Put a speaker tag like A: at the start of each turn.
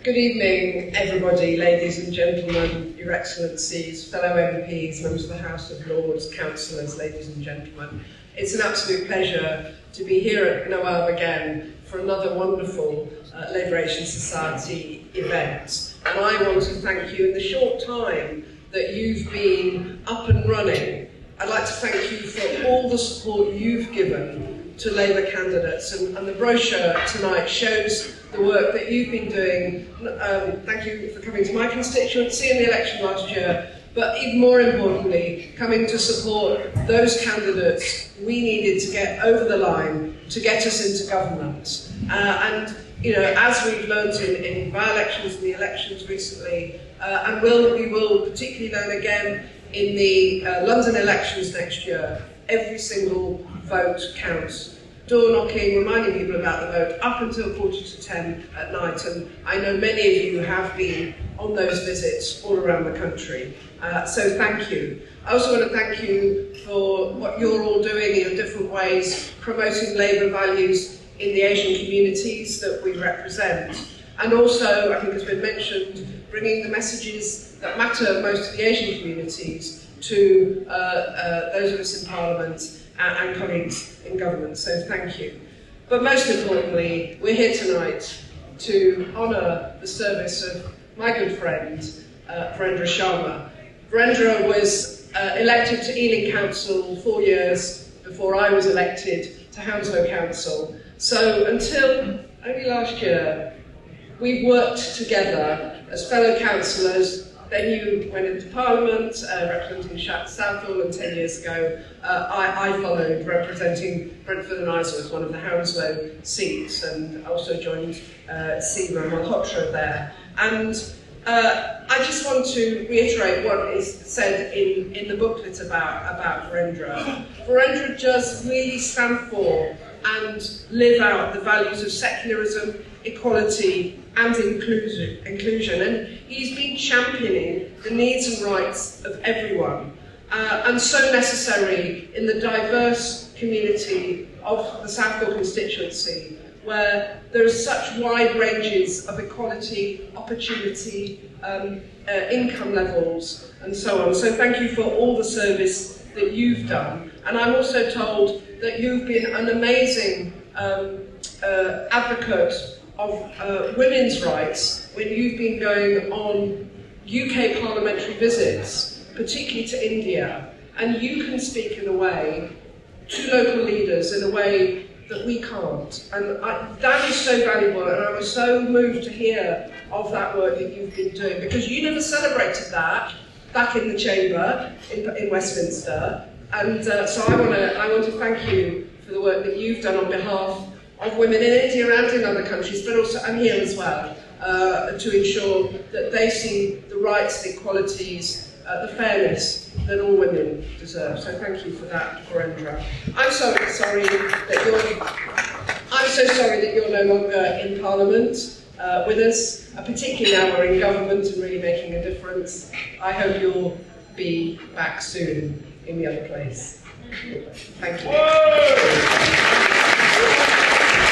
A: Good evening, everybody, ladies and gentlemen, Your Excellencies, fellow MPs, members of the House of Lords, councillors, ladies and gentlemen. It's an absolute pleasure to be here at Noel again for another wonderful Liberation Society event. And I want to thank you in the short time that you've been up and running. I'd like to thank you for all the support you've given to Labour candidates, and the brochure tonight shows the work that you've been doing. Thank you for coming to my constituency in the election last year, but even more importantly, coming to support those candidates we needed to get over the line to get us into government. And you know, as we've learned in by-elections and the elections recently, and we will particularly learn again in the London elections next year, every single vote counts. Door knocking, reminding people about the vote up until 9:45 at night, and I know many of you have been on those visits all around the country. So thank you. I also want to thank you for what you're all doing in your different ways, promoting Labour values in the Asian communities that we represent. And also, I think has been mentioned, bringing the messages that matter most to the Asian communities to those of us in Parliament and colleagues in government, so thank you. But most importantly, we're here tonight to honour the service of my good friend, Virendra Sharma. Virendra was elected to Ealing Council 4 years before I was elected to Hounslow Council. So until only last year, we've worked together as fellow councillors. Then you went into Parliament, representing Southall, and 10 years ago I followed, representing Brentford and Isleworth, one of the Hounslow seats, and also joined Seema Malhotra there. And I just want to reiterate what is said in the booklet about Virendra. Virendra does really stand for and live out the values of secularism, equality and inclusion, and he's been championing the needs and rights of everyone, and so necessary in the diverse community of the Southall constituency, where there are such wide ranges of equality, opportunity, income levels and so on. So thank you for all the service that you've done, and I'm also told that you've been an amazing advocate of women's rights when you've been going on UK parliamentary visits, particularly to India, and you can speak in a way to local leaders in a way that we can't. And that is so valuable, and I was so moved to hear of that work that you've been doing, because you never celebrated that back in the chamber in Westminster. And so I want to thank you for the work that you've done on behalf of women in India and in other countries, but also and here as well, to ensure that they see the rights, the equalities, the fairness that all women deserve. So thank you for that, Virendra. I'm so sorry that you're no longer in Parliament with us, particularly now we're in government and really making a difference. I hope you'll be back soon in the other place. Thank you.